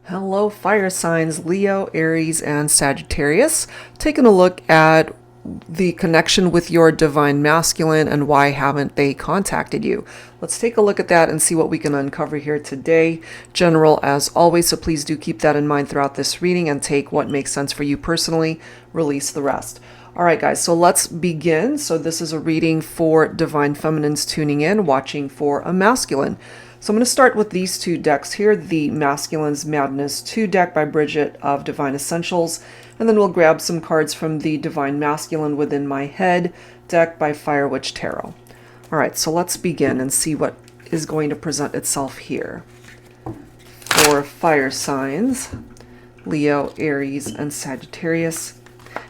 Hello, fire signs Leo, Aries, and Sagittarius. Taking a look at the connection with your divine masculine and why haven't they contacted you. Let's take a look at that and see what we can uncover here today. General as always, so please do keep that in mind throughout this reading and take what makes sense for you personally, release the rest. All right, guys, so let's begin. So this is a reading for divine feminines tuning in, watching for a masculine. So I'm going to start with these two decks here, the Masculine's Madness 2 deck by Bridget of Divine Essentials, and then we'll grab some cards from the Divine Masculine Within My Head deck by Fire Witch Tarot. All right, so let's begin and see what is going to present itself here. For fire signs, Leo, Aries, and Sagittarius.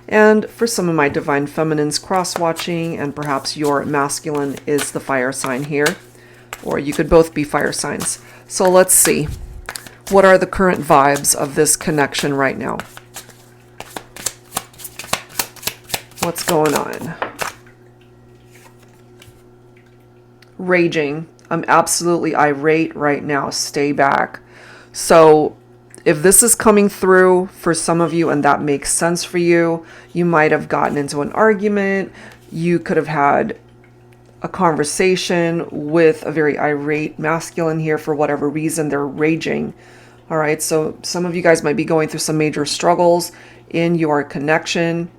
And for some of my Divine Feminines cross-watching, and perhaps your masculine is the fire sign here, or you could both be fire signs. So let's see. What are the current vibes of this connection right now? What's going on? Raging. I'm absolutely irate right now. Stay back. So if this is coming through for some of you and that makes sense for you, you might have gotten into an argument. You could have had a conversation with a very irate masculine here for whatever reason. They're raging. All right, so some of you guys might be going through some major struggles in your connection,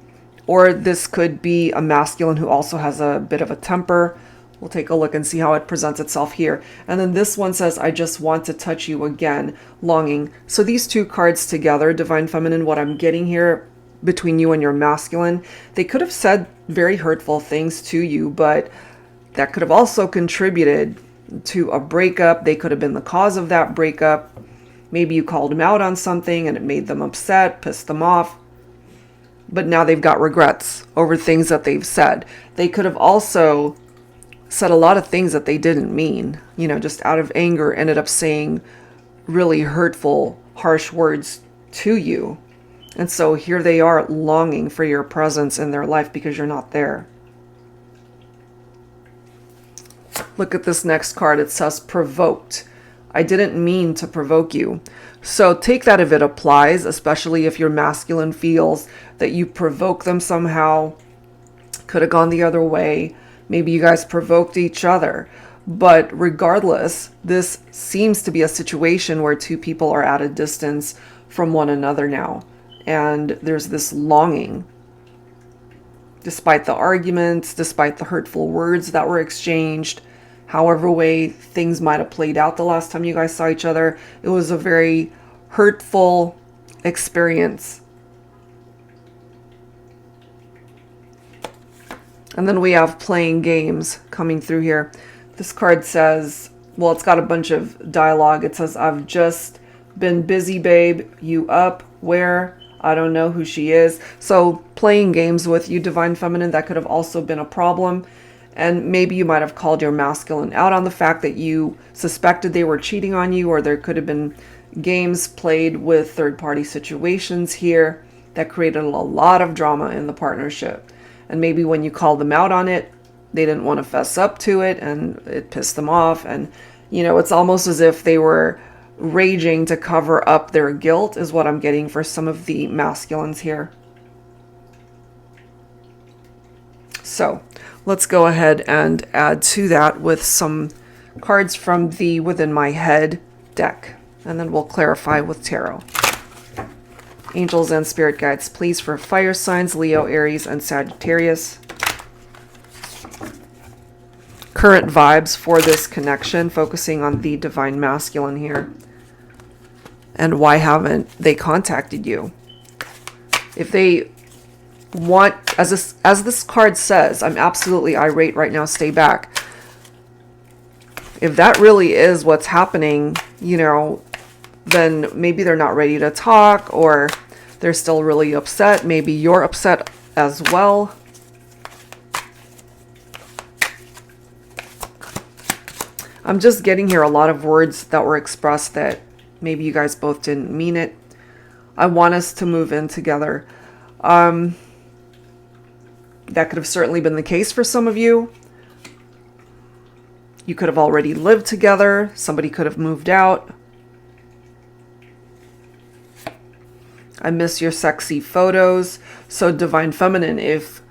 or this could be a masculine who also has a bit of a temper. We'll take a look and see how it presents itself here. And then this one says, I just want to touch you again, longing. So these two cards together, Divine Feminine, what I'm getting here between you and your masculine, they could have said very hurtful things to you, but that could have also contributed to a breakup. They could have been the cause of that breakup. Maybe you called them out on something and it made them upset, pissed them off. But now they've got regrets over things that they've said. They could have also said a lot of things that they didn't mean. You know, just out of anger, ended up saying really hurtful, harsh words to you. And so here they are longing for your presence in their life because you're not there. Look at this next card. It says provoked. I didn't mean to provoke you. So take that if it applies, especially if your masculine feels that you provoke them somehow. Could have gone the other way. Maybe you guys provoked each other. But regardless, this seems to be a situation where two people are at a distance from one another now. And there's this longing. Despite the arguments, despite the hurtful words that were exchanged, however way things might have played out the last time you guys saw each other, it was a very hurtful experience. And then we have playing games coming through here. This card says, well, it's got a bunch of dialogue. It says, I've just been busy, babe. You up? Where? I don't know who she is. So playing games with you, Divine Feminine, that could have also been a problem. And maybe you might have called your masculine out on the fact that you suspected they were cheating on you, or there could have been games played with third-party situations here that created a lot of drama in the partnership. And maybe when you called them out on it, they didn't want to fess up to it and it pissed them off. And, you know, it's almost as if they were raging to cover up their guilt is what I'm getting for some of the masculines here. So let's go ahead and add to that with some cards from the Within My Head deck, and then we'll clarify with tarot. Angels and spirit guides, please, for fire signs, Leo, Aries, and Sagittarius. Current vibes for this connection, focusing on the divine masculine here. And why haven't they contacted you? If they want, as this card says, I'm absolutely irate right now, stay back. If that really is what's happening, you know, then maybe they're not ready to talk, or they're still really upset. Maybe you're upset as well. I'm just getting here a lot of words that were expressed that maybe you guys both didn't mean it. I want us to move in together. That could have certainly been the case for some of you. You could have already lived together. Somebody could have moved out. I miss your sexy photos. So Divine Feminine, if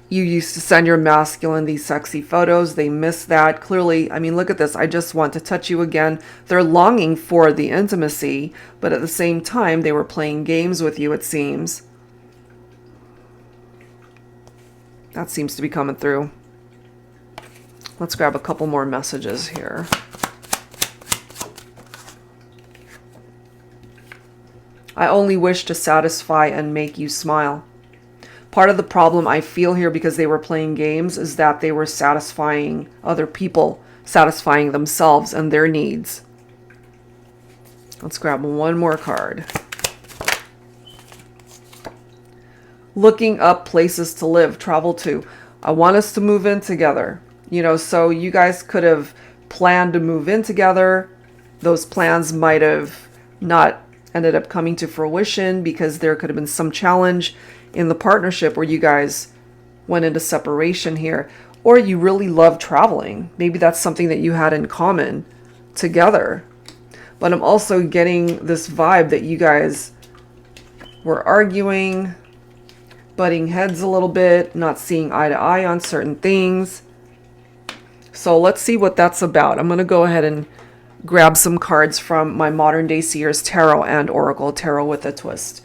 you used to send your masculine these sexy photos, they miss that. Clearly, I mean, look at this. I just want to touch you again. They're longing for the intimacy, but at the same time, they were playing games with you, it seems. That seems to be coming through. Let's grab a couple more messages here. I only wish to satisfy and make you smile. Part of the problem I feel here, because they were playing games, is that they were satisfying other people, satisfying themselves and their needs. Let's grab one more card. Looking up places to live, travel to. I want us to move in together. You know, so you guys could have planned to move in together. Those plans might have not ended up coming to fruition because there could have been some challenge in the partnership where you guys went into separation here. Or you really love traveling. Maybe that's something that you had in common together. But I'm also getting this vibe that you guys were arguing, butting heads a little bit, not seeing eye to eye on certain things. So let's see what that's about. I'm going to go ahead and grab some cards from my Modern Day Seers Tarot and Oracle Tarot with a Twist.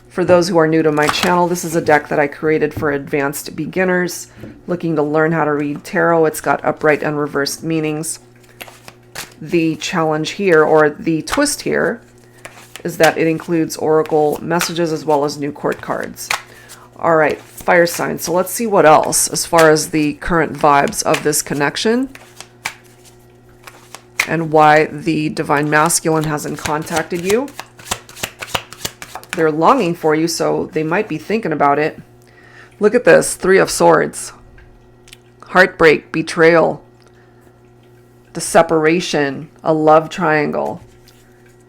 For those who are new to my channel, this is a deck that I created for advanced beginners looking to learn how to read tarot. It's got upright and reversed meanings. The challenge here, or the twist here, is that it includes oracle messages as well as new court cards. All right, fire signs. So let's see what else as far as the current vibes of this connection and why the Divine Masculine hasn't contacted you. They're longing for you, so they might be thinking about it. Look at this, Three of Swords. Heartbreak, betrayal, the separation, a love triangle.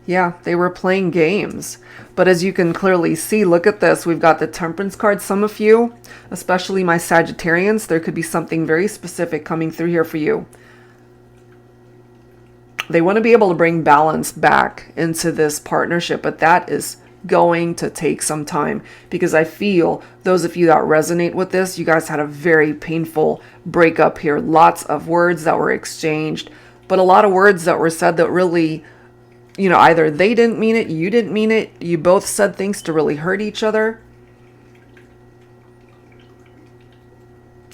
Yeah, they were playing games. But as you can clearly see, look at this. We've got the Temperance card. Some of you, especially my Sagittarians, there could be something very specific coming through here for you. They want to be able to bring balance back into this partnership, but that is going to take some time, because I feel those of you that resonate with this, you guys had a very painful breakup here. Lots of words that were exchanged, but a lot of words that were said that really, you know, either they didn't mean it, you didn't mean it, you both said things to really hurt each other.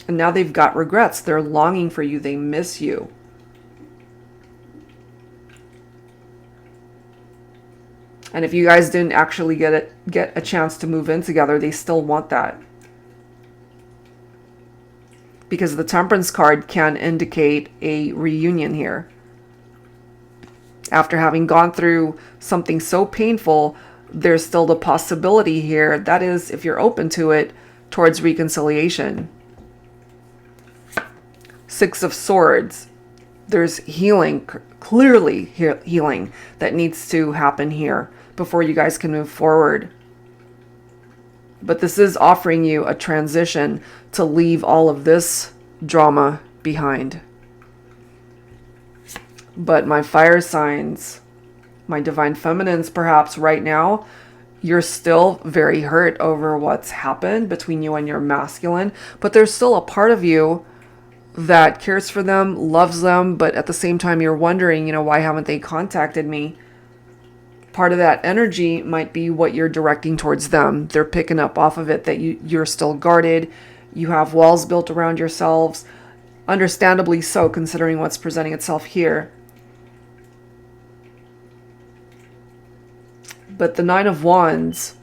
And now they've got regrets. They're longing for you. They miss you. And if you guys didn't actually get a chance to move in together, they still want that. Because the Temperance card can indicate a reunion here. After having gone through something so painful, there's still the possibility here, that is, if you're open to it, towards reconciliation. Six of Swords. There's healing, clearly healing, that needs to happen here before you guys can move forward. But this is offering you a transition to leave all of this drama behind. But my fire signs, my Divine Feminines, perhaps right now, you're still very hurt over what's happened between you and your masculine, but there's still a part of you that cares for them, loves them, but at the same time you're wondering, you know, why haven't they contacted me? Part of that energy might be what you're directing towards them. They're picking up off of it that you're still guarded. You have walls built around yourselves. Understandably so, considering what's presenting itself here. But the Nine of Wands,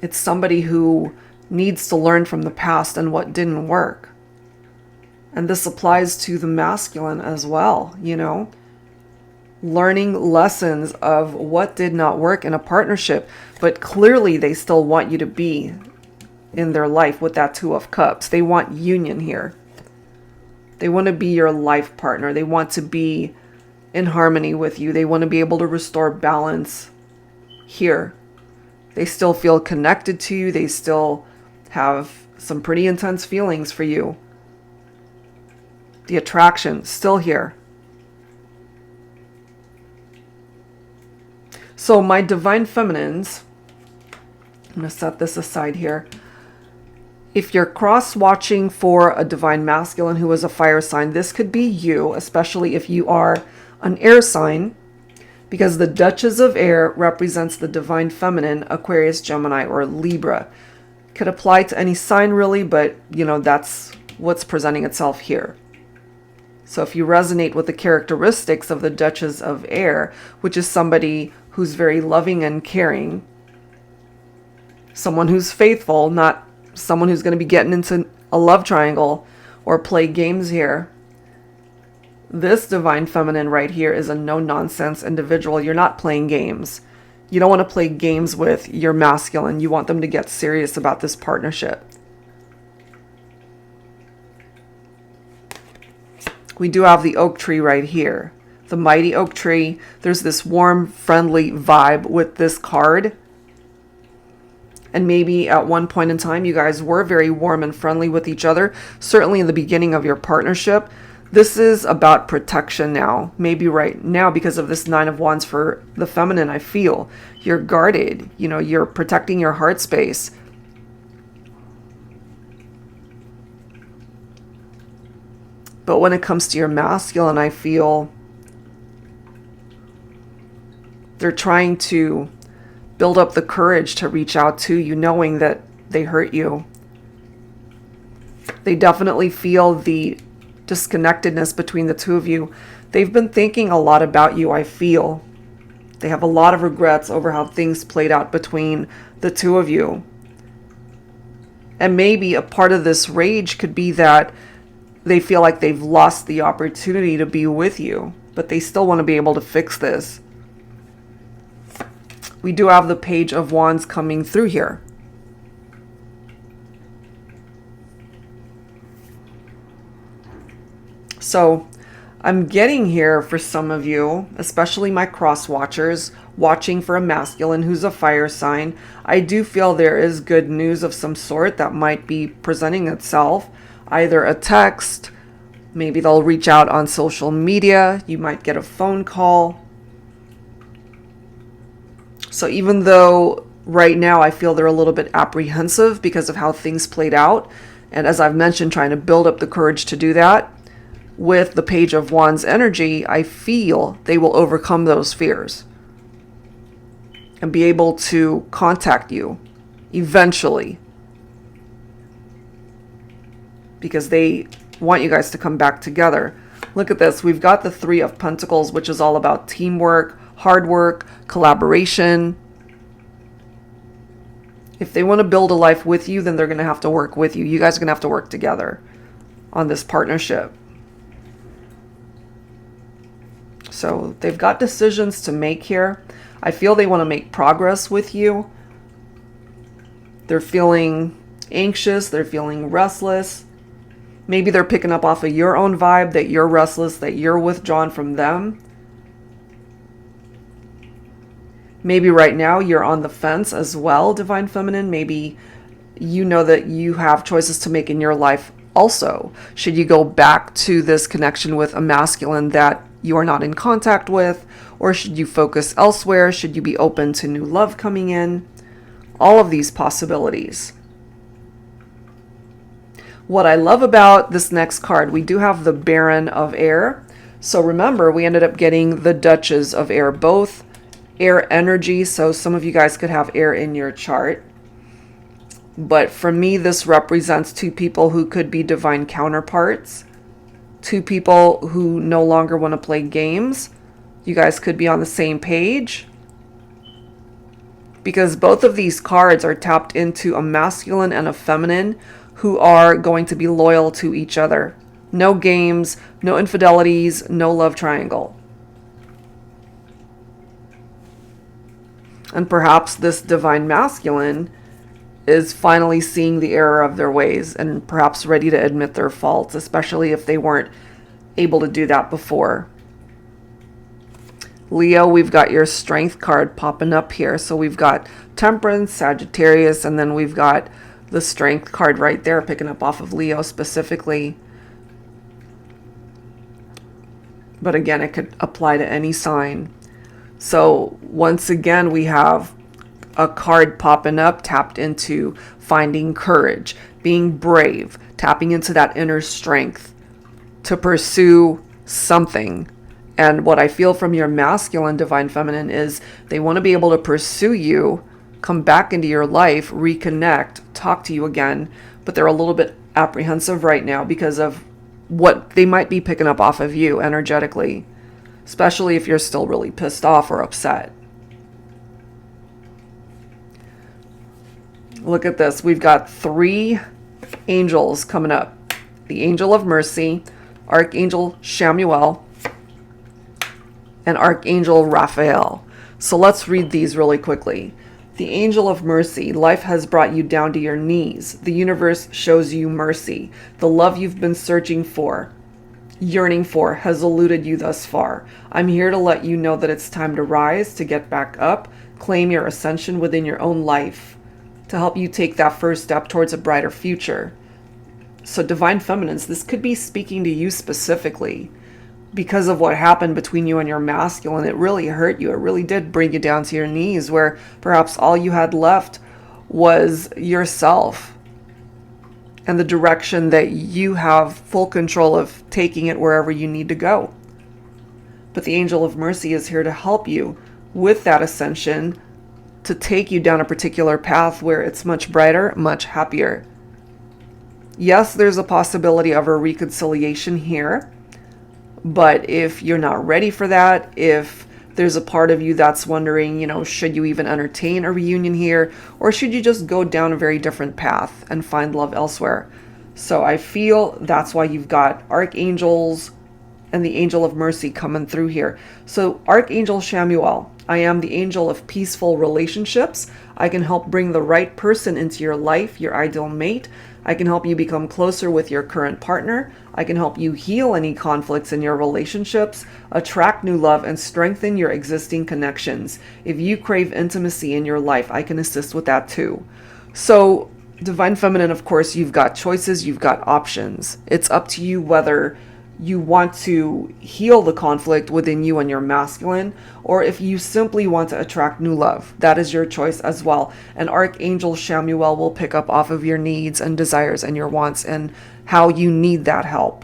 it's somebody who needs to learn from the past and what didn't work. And this applies to the masculine as well, you know. Learning lessons of what did not work in a partnership, but clearly they still want you to be in their life with that Two of Cups. They want union here. They want to be your life partner. They want to be in harmony with you. They want to be able to restore balance here. They still feel connected to you. They still have some pretty intense feelings for you. The attraction still here. So So my divine feminines, I'm going to set this aside here. If you're cross-watching for a divine masculine who is a fire sign, this could be you, especially if you are an air sign, because the Duchess of Air represents the divine feminine, Aquarius, Gemini, or Libra. Could apply to any sign really, but you know, that's what's presenting itself here. So if you resonate with the characteristics of the Duchess of Air, which is somebody who's very loving and caring, someone who's faithful, not someone who's going to be getting into a love triangle or play games here. This divine feminine right here is a no-nonsense individual. You're not playing games. You don't want to play games with your masculine. You want them to get serious about this partnership. We do have the oak tree right here. The mighty oak tree. There's this warm, friendly vibe with this card. And maybe at one point in time, you guys were very warm and friendly with each other. Certainly in the beginning of your partnership. This is about protection now. Maybe right now, because of this Nine of Wands for the feminine, I feel you're guarded. You know, you're protecting your heart space. But when it comes to your masculine, I feel they're trying to build up the courage to reach out to you, knowing that they hurt you. They definitely feel the disconnectedness between the two of you. They've been thinking a lot about you, I feel. They have a lot of regrets over how things played out between the two of you. And maybe a part of this rage could be that they feel like they've lost the opportunity to be with you, but they still want to be able to fix this. We do have the Page of Wands coming through here. So I'm getting here for some of you, especially my cross watchers, watching for a masculine who's a fire sign. I do feel there is good news of some sort that might be presenting itself. Either a text, maybe they'll reach out on social media, you might get a phone call. So even though right now I feel they're a little bit apprehensive because of how things played out, and as I've mentioned, trying to build up the courage to do that, with the Page of Wands energy, I feel they will overcome those fears and be able to contact you eventually, because they want you guys to come back together. Look at this. We've got the Three of Pentacles, which is all about teamwork, hard work, collaboration. If they want to build a life with you, then they're going to have to work with you. You guys are going to have to work together on this partnership. So they've got decisions to make here. I feel they want to make progress with you. They're feeling anxious. They're feeling restless. Maybe they're picking up off of your own vibe, that you're restless, that you're withdrawn from them. Maybe right now you're on the fence as well, Divine Feminine. Maybe you know that you have choices to make in your life also. Should you go back to this connection with a masculine that you are not in contact with? Or should you focus elsewhere? Should you be open to new love coming in? All of these possibilities. What I love about this next card, we do have the Baron of Air. So remember, we ended up getting the Duchess of Air, both air energy. So some of you guys could have air in your chart. But for me, this represents two people who could be divine counterparts. Two people who no longer want to play games. You guys could be on the same page. Because both of these cards are tapped into a masculine and a feminine who are going to be loyal to each other. No games, no infidelities, no love triangle. And perhaps this divine masculine is finally seeing the error of their ways and perhaps ready to admit their faults, especially if they weren't able to do that before. Leo, we've got your Strength card popping up here. So we've got Temperance, Sagittarius, and then we've got the Strength card right there, picking up off of Leo specifically. But again, it could apply to any sign. So once again, we have a card popping up, tapped into finding courage, being brave, tapping into that inner strength to pursue something. And what I feel from your masculine divine feminine is they want to be able to pursue you, come back into your life, reconnect, talk to you again, but they're a little bit apprehensive right now because of what they might be picking up off of you energetically, especially if you're still really pissed off or upset. Look at this. We've got 3 angels coming up. The Angel of Mercy, Archangel Chamuel, and Archangel Raphael. So let's read these really quickly. The Angel of Mercy, life has brought you down to your knees. The universe shows you mercy. The love you've been searching for, yearning for, has eluded you thus far. I'm here to let you know that it's time to rise, to get back up, claim your ascension within your own life, to help you take that first step towards a brighter future. So divine feminines, this could be speaking to you specifically. Because of what happened between you and your masculine, it really hurt you. It really did bring you down to your knees, where perhaps all you had left was yourself and the direction that you have full control of taking it wherever you need to go. But the Angel of Mercy is here to help you with that ascension, to take you down a particular path where it's much brighter, much happier. Yes, there's a possibility of a reconciliation here. But if you're not ready for that, if there's a part of you that's wondering, should you even entertain a reunion here? Or should you just go down a very different path and find love elsewhere? So I feel that's why you've got archangels and the Angel of Mercy coming through here. So Archangel Chamuel, I am the angel of peaceful relationships. I can help bring the right person into your life, your ideal mate. I can help you become closer with your current partner. I can help you heal any conflicts in your relationships, attract new love, and strengthen your existing connections. If you crave intimacy in your life, I can assist with that too. So, Divine Feminine, of course, you've got choices, you've got options. It's up to you whether you want to heal the conflict within you and your masculine, or if you simply want to attract new love. That is your choice as well. And Archangel Chamuel will pick up off of your needs and desires and your wants and how you need that help.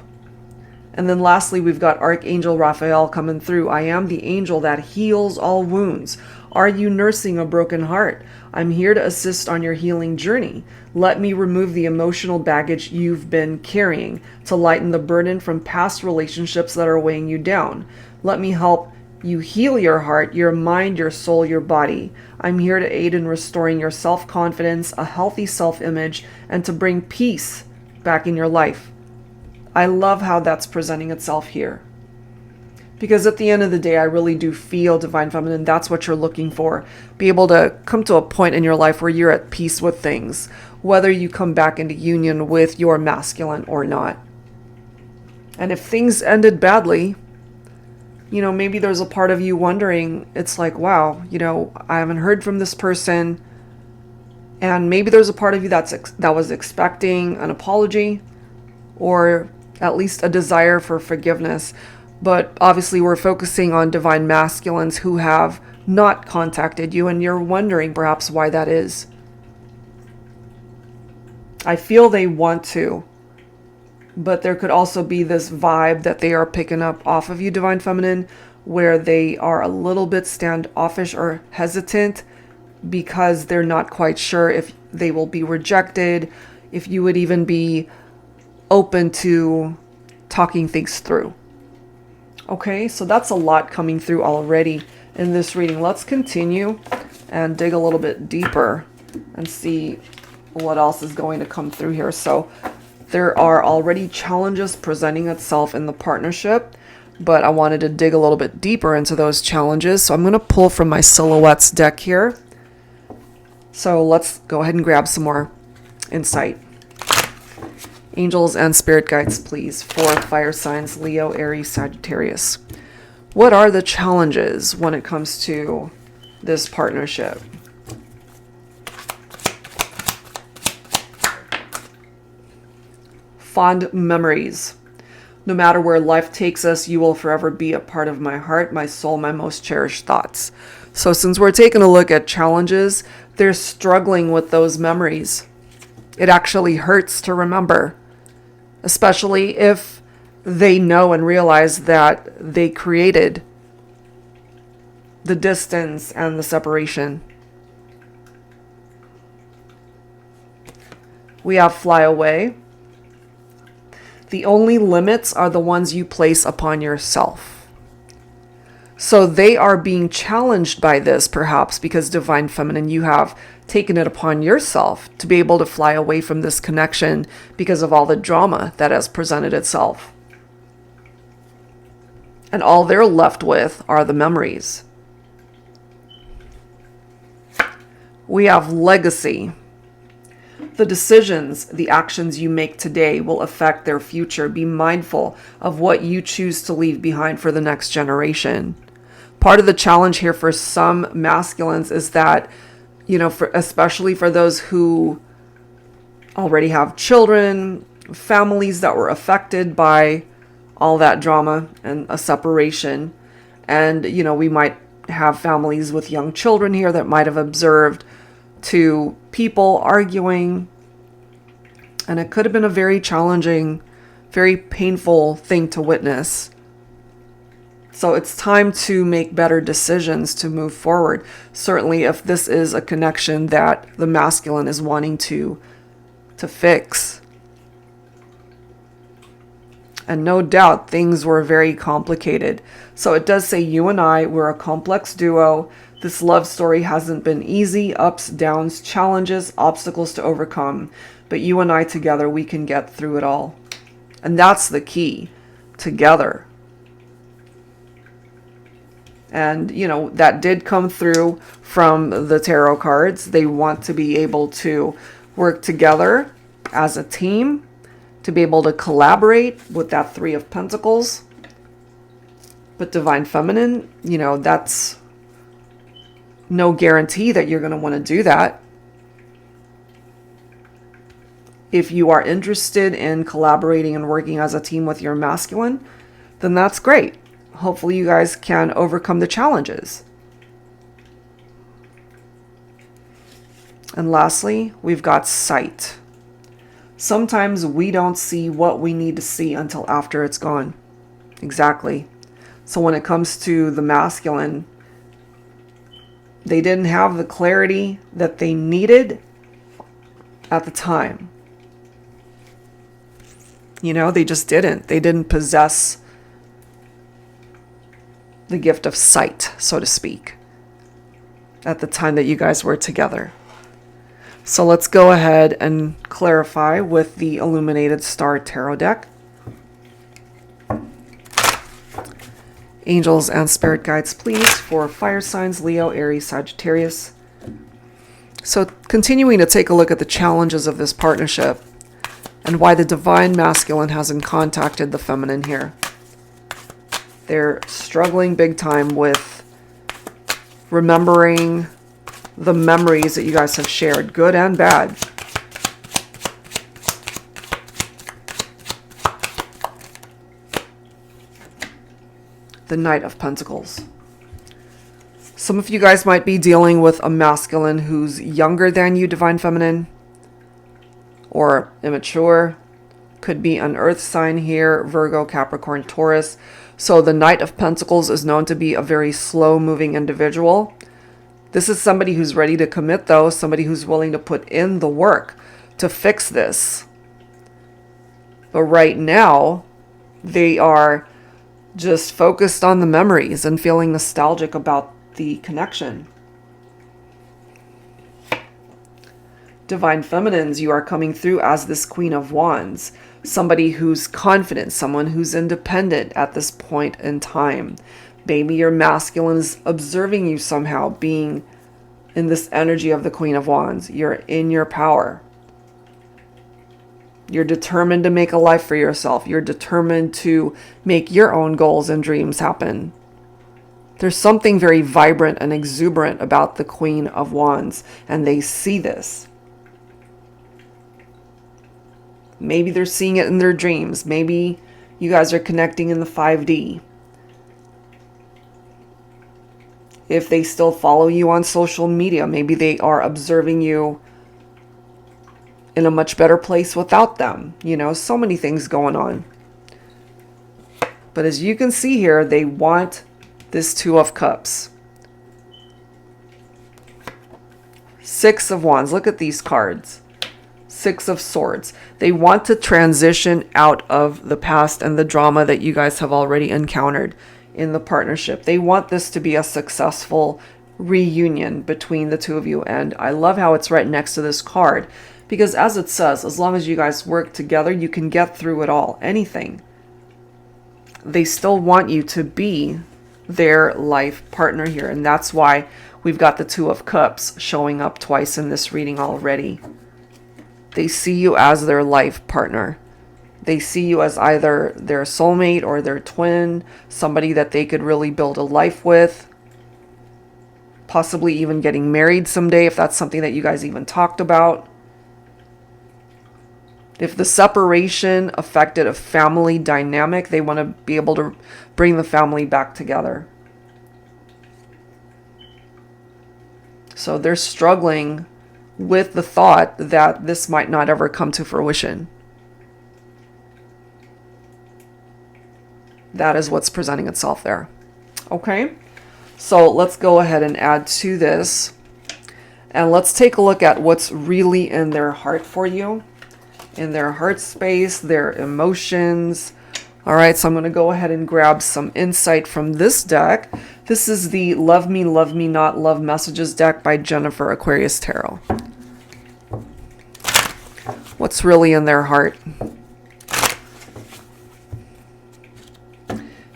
And then lastly, we've got Archangel Raphael coming through. I am the angel that heals all wounds. Are you nursing a broken heart? I'm here to assist on your healing journey. Let me remove the emotional baggage you've been carrying to lighten the burden from past relationships that are weighing you down. Let me help you heal your heart, your mind, your soul, your body. I'm here to aid in restoring your self-confidence, a healthy self-image, and to bring peace back in your life. I love how that's presenting itself here. Because at the end of the day, I really do feel, Divine Feminine, that's what you're looking for. Be able to come to a point in your life where you're at peace with things, whether you come back into union with your masculine or not. And if things ended badly, maybe there's a part of you wondering, it's like, wow, I haven't heard from this person. And maybe there's a part of you that was expecting an apology or at least a desire for forgiveness. But obviously we're focusing on divine masculines who have not contacted you, and you're wondering perhaps why that is. I feel they want to, but there could also be this vibe that they are picking up off of you, Divine Feminine, where they are a little bit standoffish or hesitant because they're not quite sure if they will be rejected, if you would even be open to talking things through. Okay, so that's a lot coming through already in this reading. Let's continue and dig a little bit deeper and see what else is going to come through here. So there are already challenges presenting itself in the partnership, but I wanted to dig a little bit deeper into those challenges. So I'm going to pull from my Silhouettes deck here. So let's go ahead and grab some more insight. Angels and spirit guides, please, for fire signs, Leo, Aries, Sagittarius. What are the challenges when it comes to this partnership? Fond memories. No matter where life takes us, you will forever be a part of my heart, my soul, my most cherished thoughts. So since we're taking a look at challenges, they're struggling with those memories. It actually hurts to remember, especially if they know and realize that they created the distance and the separation. We have fly away. The only limits are the ones you place upon yourself. So they are being challenged by this, perhaps because Divine Feminine, you have taken it upon yourself to be able to fly away from this connection because of all the drama that has presented itself. And all they're left with are the memories. We have legacy. The decisions, the actions you make today will affect their future. Be mindful of what you choose to leave behind for the next generation. Part of the challenge here for some masculines is that, especially for those who already have children, families that were affected by all that drama and a separation. And, we might have families with young children here that might have observed two people arguing. And it could have been a very challenging, very painful thing to witness. So it's time to make better decisions to move forward. Certainly if this is a connection that the masculine is wanting to fix. And no doubt things were very complicated. So it does say you and I, we're a complex duo. This love story hasn't been easy, ups, downs, challenges, obstacles to overcome. But you and I together, we can get through it all. And that's the key, together. And, that did come through from the tarot cards. They want to be able to work together as a team, to be able to collaborate with that Three of Pentacles. But Divine Feminine, that's no guarantee that you're going to want to do that. If you are interested in collaborating and working as a team with your masculine, then that's great. Hopefully you guys can overcome the challenges. And lastly, we've got sight. Sometimes we don't see what we need to see until after it's gone. Exactly. So when it comes to the masculine, they didn't have the clarity that they needed at the time. They just didn't. They didn't possess the gift of sight, so to speak, at the time that you guys were together. So let's go ahead and clarify with the Illuminated Star Tarot deck. Angels and spirit guides, please, for fire signs, Leo, Aries, Sagittarius. So continuing to take a look at the challenges of this partnership and why the divine masculine hasn't contacted the feminine here. They're struggling big time with remembering the memories that you guys have shared, good and bad. The Knight of Pentacles. Some of you guys might be dealing with a masculine who's younger than you, Divine Feminine, or immature. Could be an earth sign here, Virgo, Capricorn, Taurus. So the Knight of Pentacles is known to be a very slow-moving individual. This is somebody who's ready to commit, though, somebody who's willing to put in the work to fix this. But right now, they are just focused on the memories and feeling nostalgic about the connection. Divine Feminines, you are coming through as this Queen of Wands. Somebody who's confident, someone who's independent at this point in time. Maybe your masculine is observing you somehow being in this energy of the Queen of Wands. You're in your power. You're determined to make a life for yourself. You're determined to make your own goals and dreams happen. There's something very vibrant and exuberant about the Queen of Wands, and they see this. Maybe they're seeing it in their dreams. Maybe You guys are connecting in the 5D. If they still follow you on social media, maybe they are observing you in a much better place without them. You know, so many things going on. But as you can see here, they want this Two of Cups. Six of Wands. Look at these cards. Six of Swords. They want to transition out of the past and the drama that you guys have already encountered in the partnership. They want this to be a successful reunion between the two of you. And I love how it's right next to this card, because as it says, as long as you guys work together, you can get through it all, anything. They still want you to be their life partner here. And that's why we've got the Two of Cups showing up twice in this reading already. They see you as their life partner. They see you as either their soulmate or their twin, somebody that they could really build a life with, possibly even getting married someday if that's something that you guys even talked about. If the separation affected a family dynamic, they want to be able to bring the family back together. So they're struggling with the thought that this might not ever come to fruition. That is what's presenting itself there. Okay, so let's go ahead and add to this. And let's take a look at what's really in their heart for you. In their heart space, their emotions. All right, so I'm going to go ahead and grab some insight from this deck. This is the Love Me, Love Me Not, Love Messages deck by Jennifer Aquarius Tarot. What's really in their heart?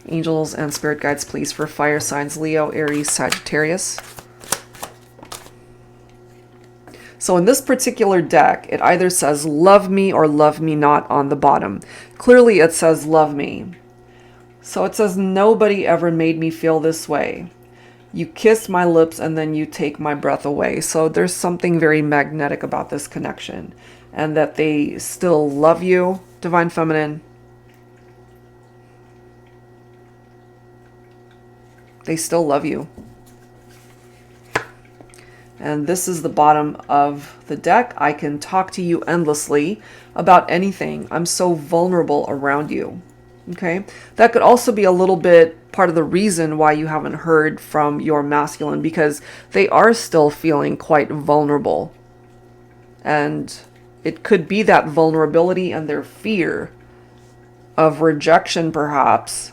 Angels and spirit guides, please, for fire signs Leo, Aries, Sagittarius. So in this particular deck, it either says love me or love me not on the bottom. Clearly it says love me. So it says nobody ever made me feel this way. You kiss my lips and then you take my breath away. So there's something very magnetic about this connection, and that they still love you, Divine Feminine. They still love you. And this is the bottom of the deck. I can talk to you endlessly about anything. I'm so vulnerable around you. Okay, that could also be a little bit part of the reason why you haven't heard from your masculine, because they are still feeling quite vulnerable. And it could be that vulnerability and their fear of rejection, perhaps,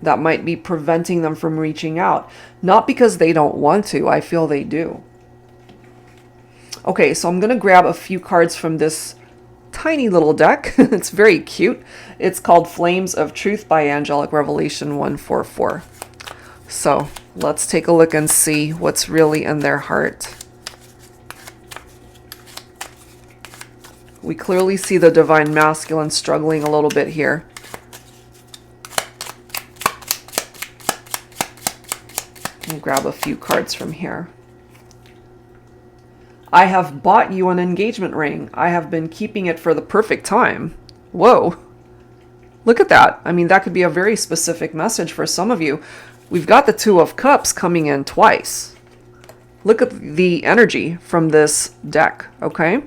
that might be preventing them from reaching out. Not because they don't want to. I feel they do. Okay, so I'm going to grab a few cards from this tiny little deck. It's very cute. It's called Flames of Truth by Angelic Revelation 144. So let's take a look and see what's really in their heart. We clearly see the Divine Masculine struggling a little bit here. I'll grab a few cards from here. I have bought you an engagement ring. I have been keeping it for the perfect time. Whoa. Look at that. I mean, that could be a very specific message for some of you. We've got the Two of Cups coming in twice. Look at the energy from this deck, okay?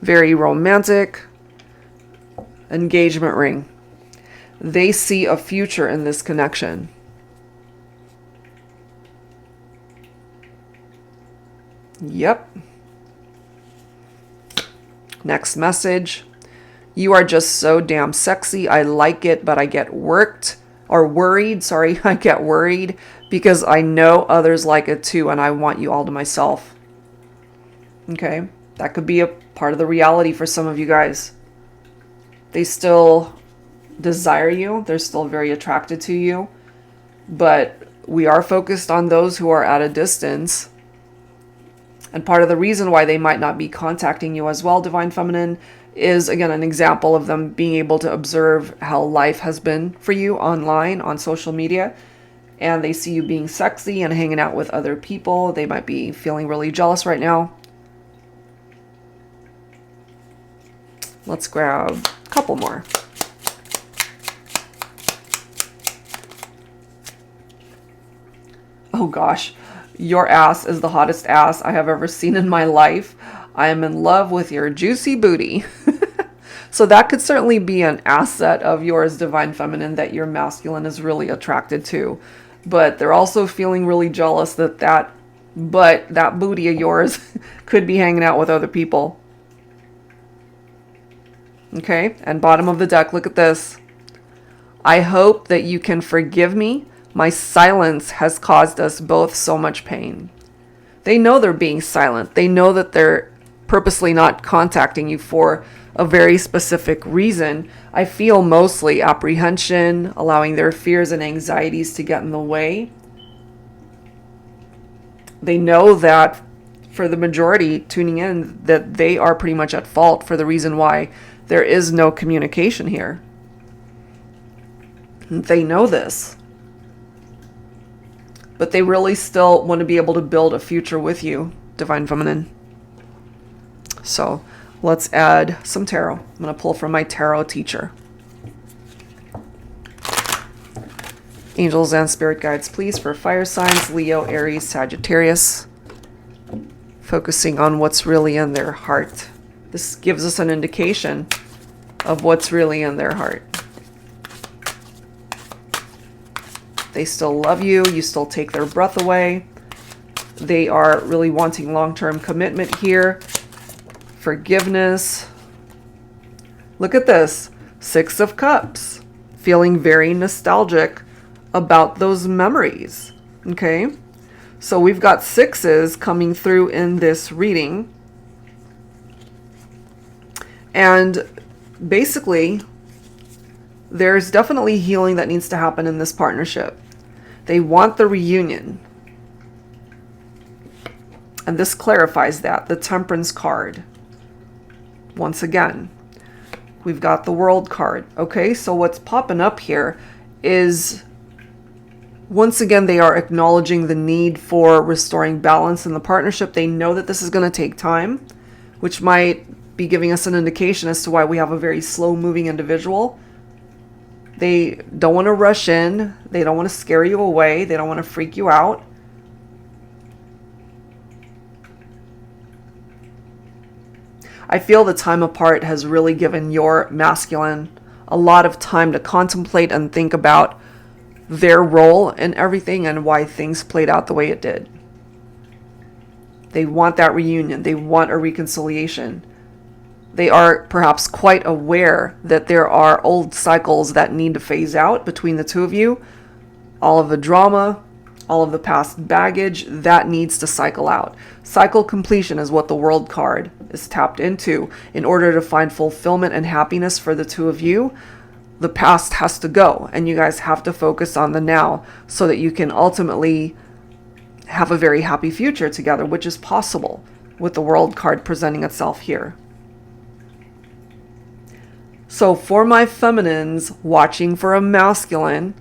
Very romantic. Engagement ring. They see a future in this connection. Yep. Next message. You are just so damn sexy. I like it, but I get worried. I get worried because I know others like it too, and I want you all to myself. Okay. That could be a part of the reality for some of you guys. They still desire you. They're still very attracted to you. But we are focused on those who are at a distance. And part of the reason why they might not be contacting you as well, Divine Feminine, is, again, an example of them being able to observe how life has been for you online, on social media. And they see you being sexy and hanging out with other people. They might be feeling really jealous right now. Let's grab a couple more. Oh gosh, your ass is the hottest ass I have ever seen in my life. I am in love with your juicy booty. So that could certainly be an asset of yours, Divine Feminine, that your masculine is really attracted to. But they're also feeling really jealous that booty of yours could be hanging out with other people. Okay, and bottom of the deck, look at this. I hope that you can forgive me. My silence has caused us both so much pain. They know they're being silent. They know that they're purposely not contacting you for a very specific reason. I feel mostly apprehension, allowing their fears and anxieties to get in the way. They know that for the majority tuning in, that they are pretty much at fault for the reason why there is no communication here. They know this. But they really still want to be able to build a future with you, Divine Feminine. So let's add some tarot. I'm going to pull from my tarot teacher. Angels and spirit guides, please, for fire signs, Leo, Aries, Sagittarius. Focusing on what's really in their heart. This gives us an indication of what's really in their heart. They still love you. You still take their breath away. They are really wanting long-term commitment here. Forgiveness. Look at this. 6 of Cups. Feeling very nostalgic about those memories. Okay? So we've got 6s coming through in this reading. And basically, there's definitely healing that needs to happen in this partnership. They want the reunion. And this clarifies that. The Temperance card. Once again, we've got the World card. Okay, so what's popping up here is, once again, they are acknowledging the need for restoring balance in the partnership. They know that this is going to take time, which might be giving us an indication as to why we have a very slow-moving individual. They don't want to rush in. They don't want to scare you away. They don't want to freak you out. I feel the time apart has really given your masculine a lot of time to contemplate and think about their role in everything and why things played out the way it did. They want that reunion. They want a reconciliation. They are perhaps quite aware that there are old cycles that need to phase out between the two of you. All of the drama, all of the past baggage, that needs to cycle out. Cycle completion is what the World card is tapped into. In order to find fulfillment and happiness for the two of you, the past has to go, and you guys have to focus on the now so that you can ultimately have a very happy future together, which is possible with the World card presenting itself here. So for my feminines watching for a masculine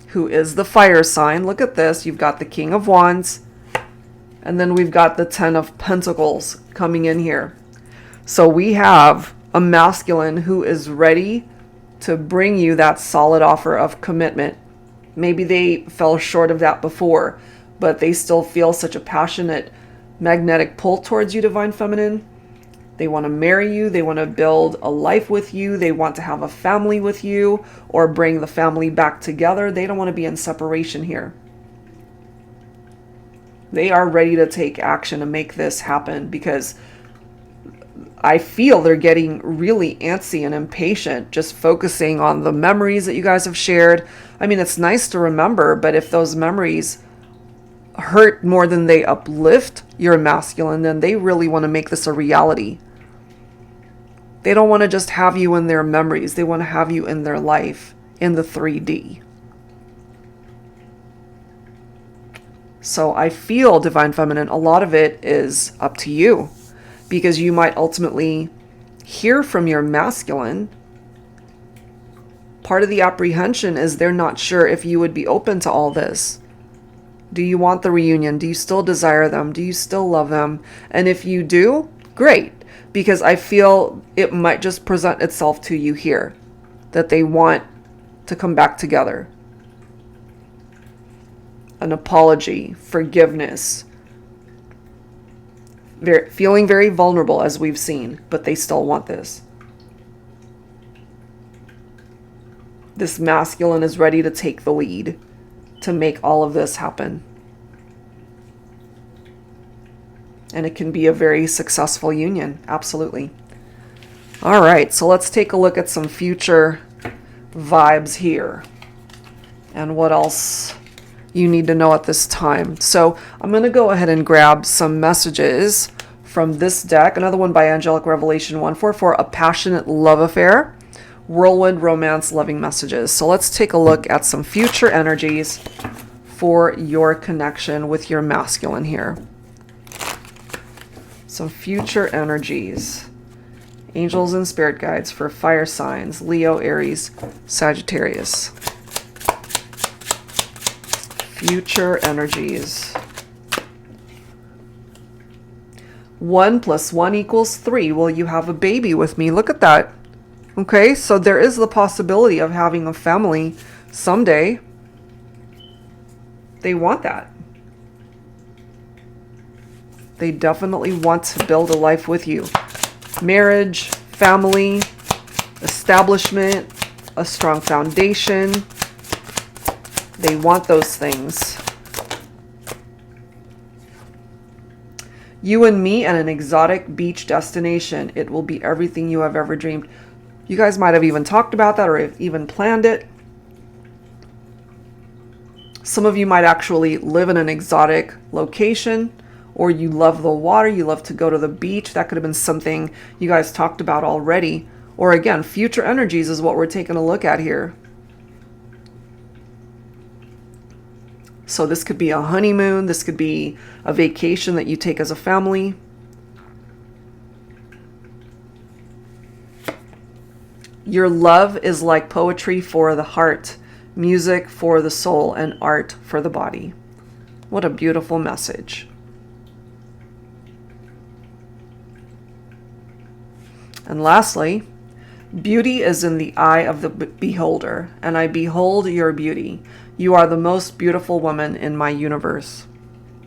who is the fire sign, look at this. You've got the King of Wands, and then we've got the 10 of Pentacles coming in here. So we have a masculine who is ready to bring you that solid offer of commitment. Maybe they fell short of that before, but they still feel such a passionate, magnetic pull towards you, Divine Feminine. They want to marry you. They want to build a life with you. They want to have a family with you or bring the family back together. They don't want to be in separation here. They are ready to take action and make this happen because I feel they're getting really antsy and impatient just focusing on the memories that you guys have shared. I mean, it's nice to remember, but if those memories hurt more than they uplift your masculine, then they really want to make this a reality. They don't want to just have you in their memories. They want to have you in their life in the 3D. So I feel, Divine Feminine, a lot of it is up to you because you might ultimately hear from your masculine. Part of the apprehension is they're not sure if you would be open to all this. Do you want the reunion? Do you still desire them? Do you still love them? And if you do, great. Because I feel it might just present itself to you here that they want to come back together. an apology, forgiveness. Feeling very vulnerable, as we've seen, but they still want this. This masculine is ready to take the lead to make all of this happen. And it can be a very successful union, absolutely. All right, so let's take a look at some future vibes here. And what else you need to know at this time. So I'm going to go ahead and grab some messages from this deck. Another one by Angelic Revelation 144, a passionate love affair. Whirlwind romance loving messages. So let's take a look at some future energies for your connection with your masculine here. Some future energies. Angels and spirit guides for fire signs, Leo, Aries, Sagittarius. Future energies. 1 + 1 = 3. Will you have a baby with me? Look at that. Okay, so there is the possibility of having a family someday. They want that. They definitely want to build a life with you. Marriage, family, establishment, a strong foundation. They want those things. You and me and an exotic beach destination. It will be everything you have ever dreamed. You guys might have even talked about that or even planned it. Some of you might actually live in an exotic location, or you love the water, you love to go to the beach. That could have been something you guys talked about already. Or again, future energies is what we're taking a look at here. So this could be a honeymoon. This could be a vacation that you take as a family. Your love is like poetry for the heart, music for the soul, and art for the body. What a beautiful message. And lastly, beauty is in the eye of the beholder, and I behold your beauty. You are the most beautiful woman in my universe.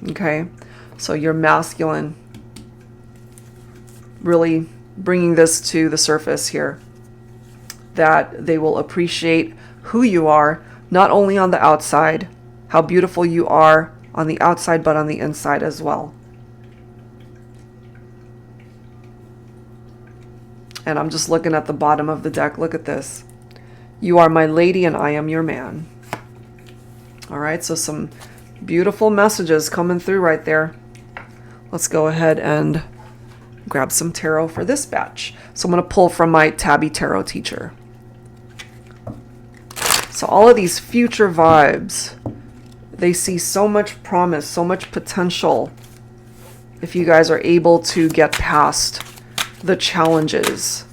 Okay? So you're masculine. Really bringing this to the surface here. That they will appreciate who you are, not only on the outside, how beautiful you are on the outside, but on the inside as well. And I'm just looking at the bottom of the deck. Look at this. You are my lady and I am your man. All right, so some beautiful messages coming through right there. Let's go ahead and grab some tarot for this batch. So I'm going to pull from my Tabby Tarot teacher. So all of these future vibes, they see so much promise, so much potential if you guys are able to get past the challenges.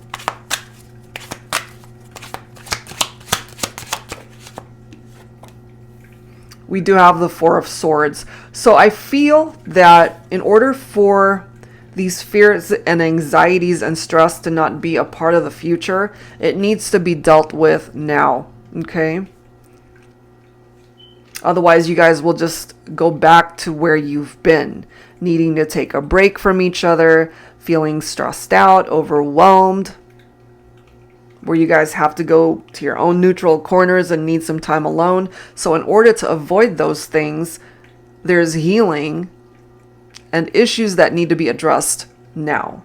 We do have the Four of Swords. So I feel that in order for these fears and anxieties and stress to not be a part of the future, it needs to be dealt with now. Okay? Otherwise, you guys will just go back to where you've been, needing to take a break from each other, feeling stressed out, overwhelmed, where you guys have to go to your own neutral corners and need some time alone. So in order to avoid those things, there's healing and issues that need to be addressed now.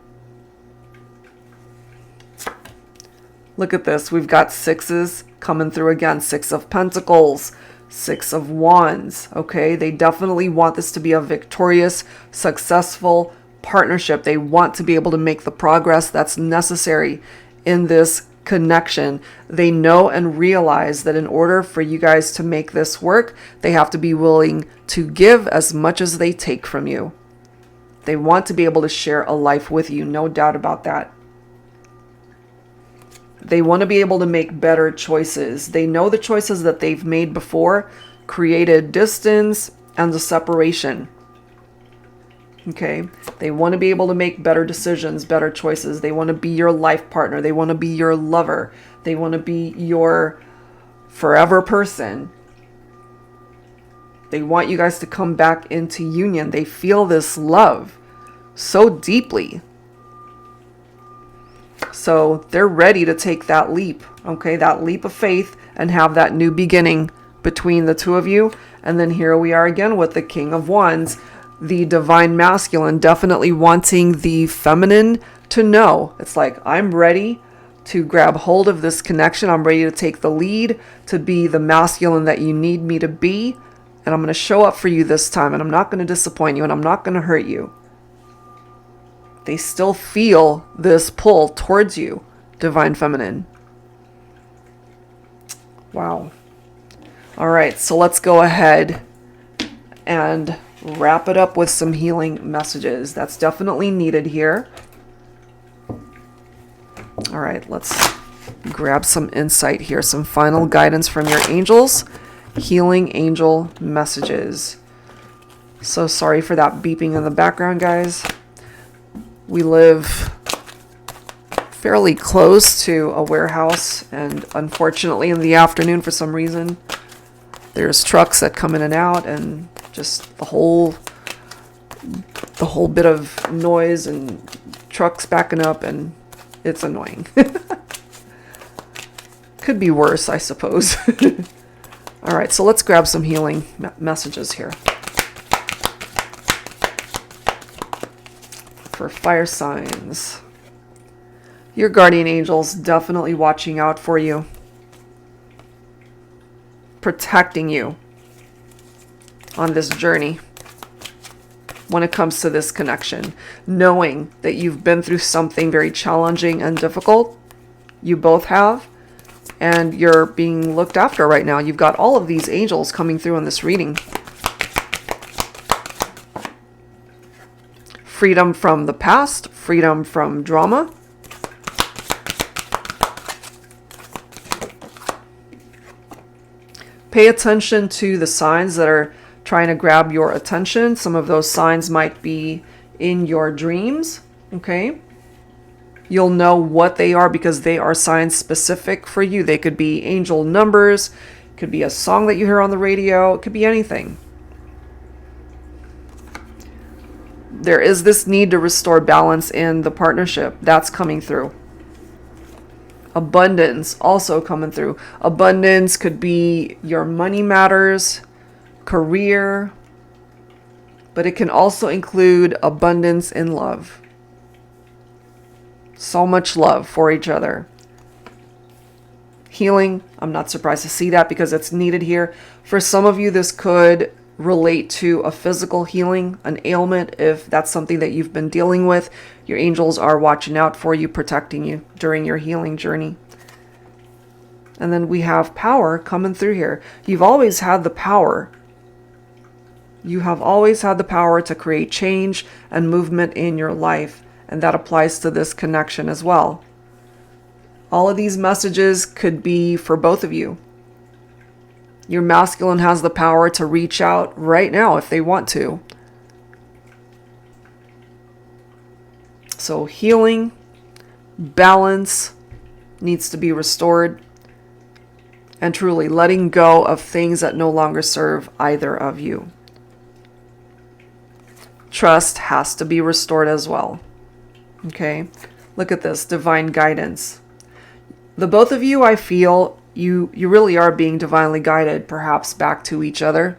Look at this. We've got sixes coming through again. 6 of Pentacles, 6 of Wands. Okay, they definitely want this to be a victorious, successful partnership. They want to be able to make the progress that's necessary in this connection. They know and realize that in order for you guys to make this work, they have to be willing to give as much as they take from you. They want to be able to share a life with you, no doubt about that. They want to be able to make better choices. They know the choices that they've made before created distance and the separation. Okay, they want to be able to make better decisions, better choices. They want to be your life partner. They want to be your lover. They want to be your forever person. They want you guys to come back into union. They feel this love so deeply. So they're ready to take that leap, okay? That leap of faith and have that new beginning between the two of you. And then here we are again with the King of Wands, the divine masculine, definitely wanting the feminine to know. It's like, I'm ready to grab hold of this connection. I'm ready to take the lead, to be the masculine that you need me to be. And I'm going to show up for you this time. And I'm not going to disappoint you. And I'm not going to hurt you. They still feel this pull towards you, divine feminine. Wow. All right, so let's go ahead and wrap it up with some healing messages. That's definitely needed here. All right, let's grab some insight here, some final guidance from your angels. Healing angel messages. So sorry for that beeping in the background, guys. We live fairly close to a warehouse, and unfortunately in the afternoon, for some reason, there's trucks that come in and out, and just the whole bit of noise and trucks backing up, and it's annoying. Could be worse, I suppose. All right, so let's grab some healing messages here. For fire signs, your guardian angels definitely watching out for you, protecting you on this journey when it comes to this connection, knowing that you've been through something very challenging and difficult. You both have, and you're being looked after right now. You've got all of these angels coming through in this reading. Freedom from the past, freedom from drama. Pay attention to the signs that are trying to grab your attention. Some of those signs might be in your dreams, okay? You'll know what they are because they are signs specific for you. They could be angel numbers, it could be a song that you hear on the radio, it could be anything. There is this need to restore balance in the partnership. That's coming through. Abundance also coming through. Abundance could be your money matters, career, but it can also include abundance in love. So much love for each other. Healing, I'm not surprised to see that because it's needed here. For some of you, this could relate to a physical healing, an ailment. If that's something that you've been dealing with, your angels are watching out for you, protecting you during your healing journey. And then we have power coming through here. You've always had the power. You have always had the power to create change and movement in your life, and that applies to this connection as well. All of these messages could be for both of you. Your masculine has the power to reach out right now if they want to. So healing, balance needs to be restored, and truly letting go of things that no longer serve either of you. Trust has to be restored as well. Okay, look at this divine guidance. The both of you, I feel, you really are being divinely guided, perhaps back to each other.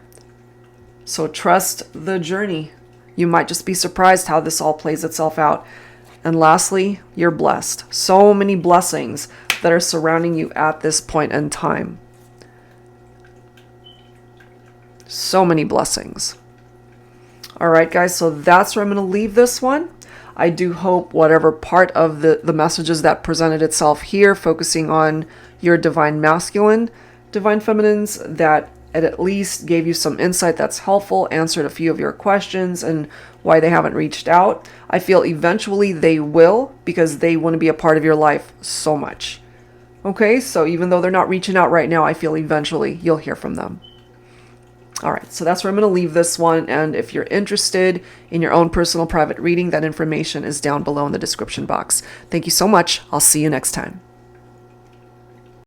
So trust the journey. You might just be surprised how this all plays itself out. And lastly, you're blessed. So many blessings that are surrounding you at this point in time. So many blessings. All right, guys, so that's where I'm going to leave this one. I do hope whatever part of the messages that presented itself here, focusing on your divine masculine, divine feminines, that it at least gave you some insight that's helpful, answered a few of your questions and why they haven't reached out. I feel eventually they will, because they want to be a part of your life so much. Okay, so even though they're not reaching out right now, I feel eventually you'll hear from them. All right, so that's where I'm going to leave this one. And if you're interested in your own personal private reading, that information is down below in the description box. Thank you so much. I'll see you next time.